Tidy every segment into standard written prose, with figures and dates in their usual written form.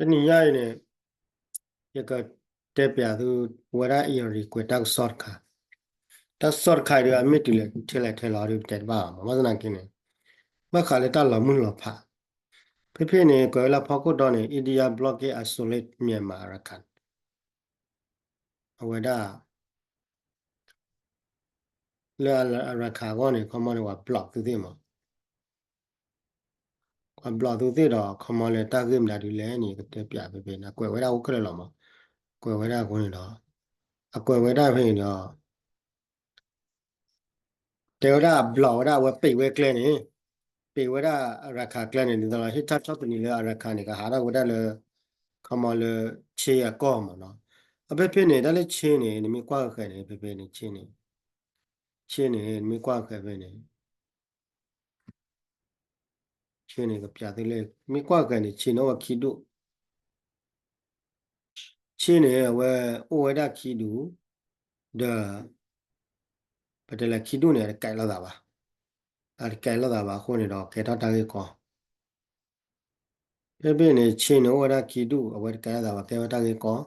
Ini ya ini ya ke tepia tu wara iya ri kwe tak sort ka. Tak sort ka dia amit le thela ri tet ba ma na kine. Ba kha le ta la mun lo pha. Phe ne ko la pha ko do ne India block ke isolate Myanmar rakan. Awada le rakha ko ne ko ma ne wa block tu ti ma. Ko block tu ti do ko ma le ta ke mla di le ni ke tepia phe na kwe wada ko kle lo ma. Kwe wada ko ni do. A kwe wada phe ni do. Te wada block wada wa pe we kle ni. ပေဝရရာခါကလနေတယ်ဟိတချတ်နီလေရာခါနေကဟာရဝဒလေခမလချေရကောမနော်အဖေဖေနေတာလေချင်းနေနိမကွာခဲနေဖေဖေနေချင်းနေမိကွာခဲဖေနေချင်းနေကပြသေးလေမိကွာခဲနေချင်းတော့ခီဒုချင်းနေဝဲဩဝဒခီဒုဒါပတလခီဒုနေကဲလာတာပါအဲ့ကဲလာတာပါခုနေတော့ကေတော့တာကြီးကောဖေဖေနေချင်းနေဝဒခီဒုအဝဲကဲလာတာပါကေတော့တာကြီးကော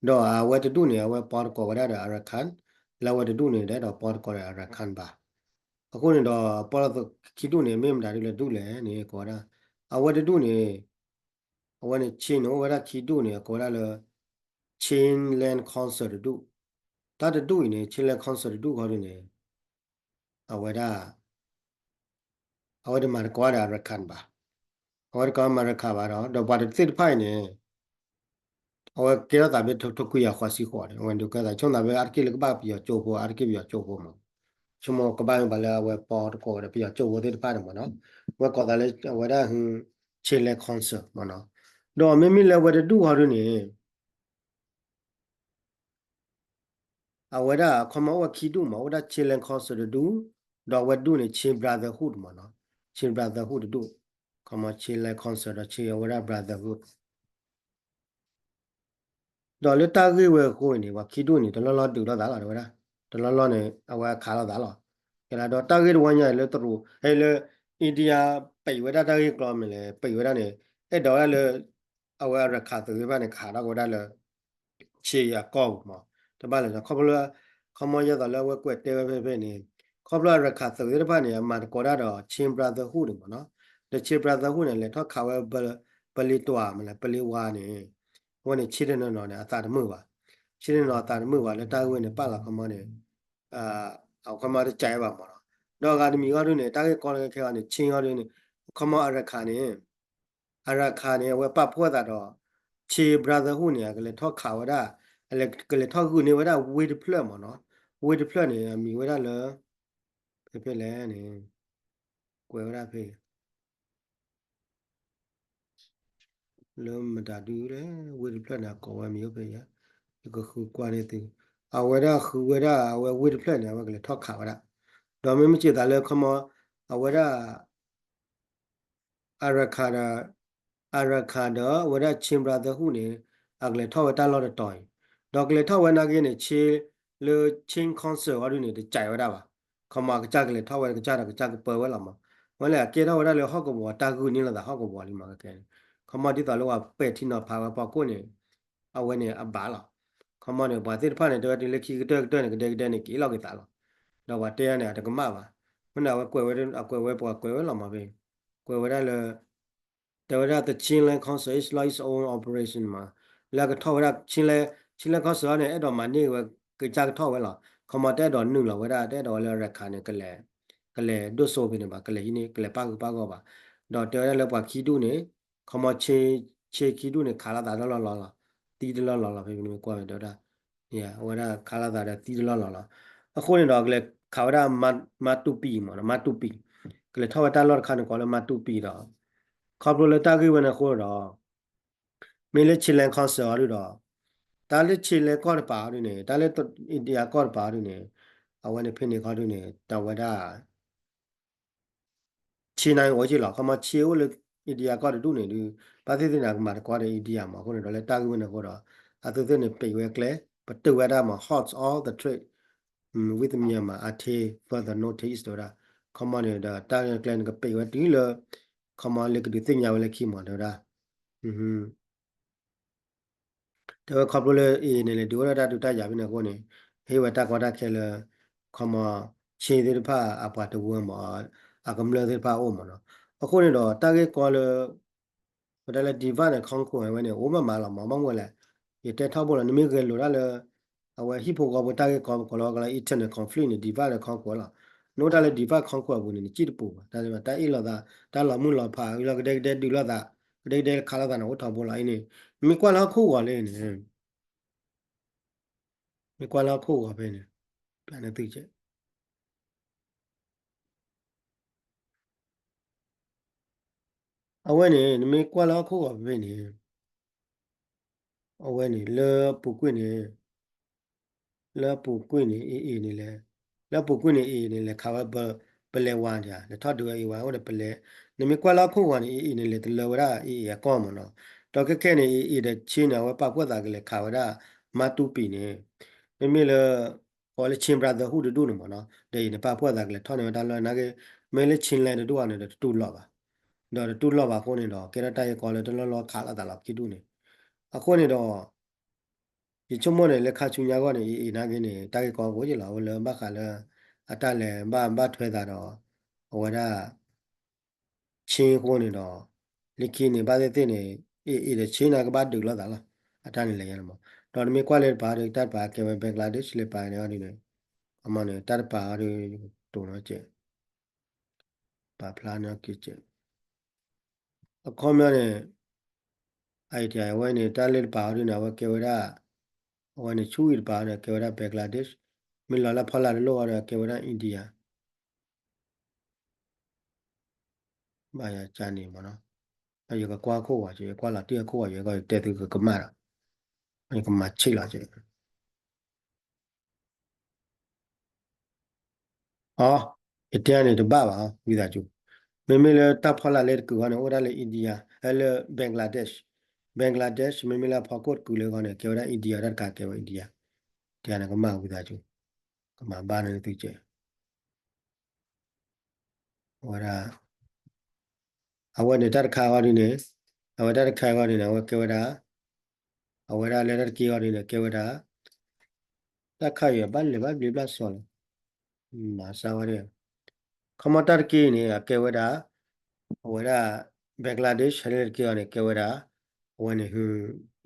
တော့အဝဲတူနေဝဲပေါ်ကောဝဒရာရခန်လာဝဲတူနေတဲ့တော့ပေါ်ကောရခန်ပါအခုနေတော့ပေါ်ခီဒုနေမင်းဒါတွေလေဒုလေနေကောတာအဝဲတူနေအဝဲနေချင်းနေဝဒခီဒုနေကောလာလေ chain land concert ဒုတာဒုနေ chain land concert ဒုခေါ်နေအဝဲဒါအဝဲဒီမှာကောရရခန်ပါအဝဲကောမှာရခပါတော့ဘာတစ်ဖိုင်နေအဝဲကေရတာပဲထုတ်ကူရခွာစီခေါ်တယ်ဝန်ဒုကတာချုံတာပဲအာကိလကပါပြချိုးဖို့အာကိပြချိုးဖို့မှာချုံမကပိုင်ဘလာဝဲပေါ်ကောရပြချိုးဖို့တဲ့ပါတယ်မနော်ဝဲကောတာလေဝဲဒါဟင်း chain land concert မနော်တော့မိမိလည်းဝဲဒုဟာရနေအဝဲဒါခမောဝခီဒုမဝဒါ chain land concert ဒုတော့ဝဲဒုနေ chain brotherhood မနော် chain brotherhood ဒုခမော chain land concert chain ဝဒါ brotherhood တော့လေတာကြီးဝဲကိုနေဝခီဒုနေတလောလောတူတော့ဒါလာတော့ဒါတလောလောနေအဝဲခါတော့ဒါလောကဲလာတော့တာကြီးဝညလေတူဟဲလေအိန္ဒိယပိဝဒါတာကြီးကလောမလေပိဝဒါနေအဲ့တော့လေအဝဲရခါသူဘာနေခါတော့ဒါလေချေရကောက်မှာတပါလေခေါပလခမောရတော့လေဝဲကွက်တဲပဲနေခေါပလရခါသူရပါနေမှာကောဒါတော့ chain brotherhood မနော် the chain brotherhood နဲ့လေတော့ခါဝဲပလီတွာမလားပလီဝါနေဝန်နေချစ်တဲ့နော်နဲ့အသာတမှုပါချစ်တဲ့နော်အသာတမှုပါလေတာဝင်နေပတ်လာခမောနေအောက်ခမောတဲ့ကြိုင်ပါမှာတော့ကာဒမီကတော့နေတာကေကောလည်းခဲကနေချင်းရောနေခမောအရခါနေဝဲပတ်ဖွဲ့တာတော့ချေ brotherhood နေကလေးထောက်ခါဝဒါအဲ့လေကလေးထောက်ခုနေဝဒါဝေးဒဖလက်မနော်ဝေးဒဖလက်နေမီဝဒါလေဖေလဲနေကွယ်ဝဒါဖေလုံးမတာတူတယ်ဝေးဒဖလက်နာကောဝမီယဖေရကခုကွာနေတူအဝဒါခူဝဒါဝေးဒဖလက်နေဝကလေးထောက်ခါဝဒါတော့မင်းမချစ်တာလေခမောအဝဒါအရခါဒါဝဒါချင်း brotherhood နေအကလေးထောက်ဝတာလောတော့တော်တော့ကလေးထောက်ဝနာကင်းနေချေလေချင်း concert ဝါဒနေကြိုင်ဝဒါပါခမကကြကလေးထောက်ဝကကြတာကကြကပွဲဝဲလာမှာဝဲလေကေတော့ဝဒါလေဟောက်ကဘောတာကူနေလာတာဟောက်ကဘောလီမှာကဲခမတိတော်လောကပဲ့ထင်းတော့ဖာပါကိုနေအဝဲနေအဘာလာခမနေဘာတိဖာနေတော့ဒီလက်ခီတော့နေကနေကီလောက်ကတာလောတော့ဝတဲနေတကမပါမနာဝဲကွယ်ဝဲအကွယ်ဝဲပေါ်ကွယ်ဝဲလာမှာပဲကွယ်ဝဲဒါလေတော်ရတဲ့ချင်းလန် council is like its own operation မှာလာကထောက်ရချင်းလန် council နဲ့အဲ့တော့မနေဝကကြထောက်ဝဲလာခမတဲ့တော့နုလာဝဲဒါတဲ့တော့လဲရခါနေကလဲဒုဆိုပြနေပါကလဲဒီနေကလဲပါကောပါတော့တော်ရလဲပါခီတုနေခမချေခီတုနေခါလာတာလောတီးလောဖေနေကွာတော့ဒါညဝဲဒါခါလာတာတီးလောအခုနေတော့ကလဲခါဝဒါမတူပီမတူပီကလဲထောက်တာလောခါနေကောလဲမတူပီတော့ခေါပလိုလတာကိဝနခေါ်တော့မင်းလက်ချီလန်ခေါ်ဆော်ရတော့ဒါလက်ချီလန်ကောပါရနေဒါလက်အိန္ဒိယကောပါရနေအဝနေဖိနေခေါ်ရနေတဝဒါချီနိုင်ဝကြီးလောက်ခမချီဝလေအိန္ဒိယကောတူနေလူပါသိတဲ့နာကမှာကောတဲ့အိန္ဒိယမှာခေါ်နေတော့လက်တာကိဝနခေါ်တော့အသူတဲ့နေပိဝဲကလဲပတူဝဒါမှာ hot all the trade with Myanmar ate further notice တော့ common da ta clan ကပိဝဲတီလ common လေကဒီတင်ညာဝဲခိမတော့ဒါ แต่ว่าขอบเลยเนี่ยเลยดูว่าได้ดูได้อย่าเป็นนะคนนี้เฮ้ยว่าตาก็ได้แค่เลยคำว่าเชื่อถือผ้าอาปัตตวันมาอากำเนิดถือผ้าโอมเนาะคนนี้เนาะตาเก็ก็เลยว่าได้ดีว่าเนี่ยของคนไว้เนี่ยโอ้มาละมาหมดเลยยี่แต่ท้าบอลนี่มีเกลือแล้วเอาไว้ฮิปโปก็บ่ตาเก็ก็แล้วก็เลยอีเทนเนี่ยคอนฟลิกต์เนี่ยดีว่าเนี่ยของคนละโน้ตอะไรดีว่าของคนบุญนี่จิตปุ๊บแต่ว่าแต่อีหลอดาแต่ละมุนละผ้าอีหลอดเด็กเด็กดูแลวดาเด็กเด็กขาลดานะโอ้ท้าบอลไอ้นี่มีกว่าละคู่กว่าเลยเนี่ย มีกว่าเราคู่กับเป็นplan na tije aweni ni mi kwa laคู่กับเป็นนี่ aweni le pu kwi ni le pu kwi ni ni le le pu kwi ni le kha ba pele wan ja le thot du wa ho de pele ni mi kwa laคู่wa ni ni le le wa ya ko mo no to ke ni de chin na wa pa kwa da ke le kha wa da ma tu pi ni mi mi le ko le chin brother hu du no mo no de ni pa kwa da ke le thot ni da lo na ke me le chin le du wa ne tu lo ba တော့တူလောပါခုနေတော့ကေရတိုင်ကောလေတလောလောခါလာတာလောက်ကိတူနေအခုနေတော့ဒီချုံမနေလက်ခချူညာကနေအီနာကင်းနေတိုင်ကောကိုကြလာဝလမခါလာအတလည်းမထွဲတာတော့ဝဒချင်းခုနေတော့လိခိနေပါတဲ့နေတဲ့ချင်းနာကဘာဒူလာတာလားအတနေလည်းရမှာတော့မြေကွာလေပါရတတ်ပါကေဘင်္ဂလားဒေ့ရှ်လေပါနေနေအမနေတတ်ပါရတုံတော့ကျပါဖလာနာကိကျအခေါ်များနေအိုက်တီဝိုင်းနေတာလက်ပါရနေဝကေဝရာ wane chuir pa na kewara Bangladesh min la phala lo ara kewara India ba ya chani ma no ayo ka kwa ko wa je kwa la tia ko wa ye ka te tu ka ma ra ai ka ma chi la je oh itian ni de ba ba wi da chu me me le ta phala le ku wa no ora le India le Bangladesh me me la pha ko ku le ka ne kewara India ra ka kewara India tia na ka ma wi da chu ka ma ba ne tu che ora awane tar kha wa ni ne awa tar kha wa ni na wa kewara awara letter ki ori ne kewara ta khaya balle ba bla sol ma saware khamatar ki ne kewara awara Bangladesh letter ki ori kewara wane hu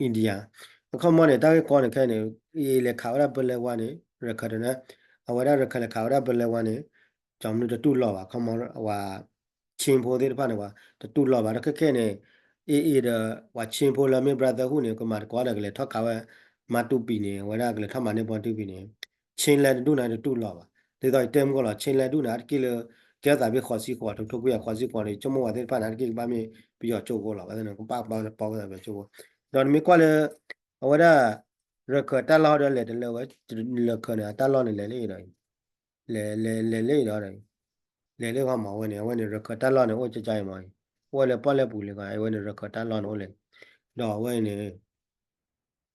India khamane ta ko ne khane ye le khawara balle wane rakhadana awara rakhale khawara balle wane ကြောင့်မလို့တူလောပါခမဟွာချင်းဖိုတဲ့ဘာနေပါတူလောပါခက်ခဲနေအေးတဲ့ဟွာချင်းဖိုလာမေ brother ဟုနေကမာကွာတယ်ကလေးထောက်ခါဝဲမတူပီနေဝရကလေးထမနေပေါ်တူပီနေချင်းလဲတူနိုင်တူလောပါဒီတော့တဲမကောလားချင်းလဲတူနာကီလကဲတာဘီခေါ်စီခေါ်ထုတ်ပြခေါ်စီခေါ်နေကျမဝတဲ့ဘာနာကီဘာမီပြီးတော့ကျုပ်ကောလားဗတဲ့ကပါပေါတယ်ပဲကျုပ်ကောတော့မီကွာလေဝရရခတလောတယ်လေတယ်လေဝဲလခနေတာလောနေလေလေလေတော့တယ် le le wa ma wane record ta lo ne o cha cha ma wo le pa le pu le ga wane record ta lo no le do wane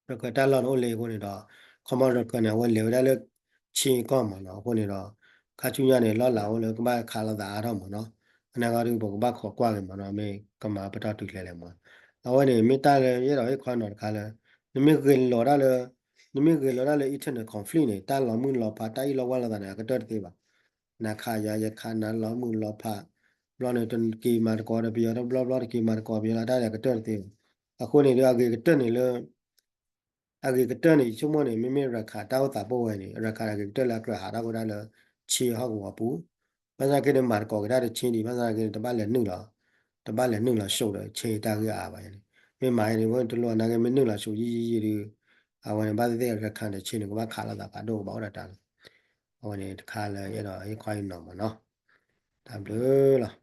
record ta lo no le ko ne do khoma record ne wo le da le chin ko ma no ko ne do kha chu nya ne lo la wo le ka ba kha la da a mo no ana ga ru bo ka ba kho kwa le ma no me ka ma pa ta tu le le ma a wane me ta le ye do ye khwa no ka le ni me ge lo da le ni me ge lo da le internet conflict ne ta lo mu lo pa ta i lo wa la da ne ka to te ba นาคายายคานาล้อมือล้อผ้าล้อในจนกีมารกอระเบียร์ล้อกีมารกอเบียร์ได้แต่ก็เตือนเต็มอะคนนี้เรื่องอะไรก็เตือนนี่เลยอะไรก็เตือนนี่ชั่วโมงนี่ไม่มีราคาเท่าตาโบว์นี่ราคาอะไรก็เตือนแล้วก็หาได้ก็ได้เลยเชี่ยห้องหัวปูภาษาเกินมารกอก็ได้เชี่ยดีภาษาเกินตบ้านเหลือหนึ่งหรอตบ้านเหลือหนึ่งหรอโชว์เลยเชี่ยตาก็อาไปนี่ไม่หมายนี่ว่าตัวนักเก็ตไม่หนึ่งหรอโชว์ยี่ดูเอาวันนี้บ้านที่ราคาเนี่ยเชี่ยนี่ก็ว่าขาละตาปาโดบอกได้ตังเอาวันนี้ขาเลยยัดเอาให้ควายหน่อมาเนาะ tạm được rồi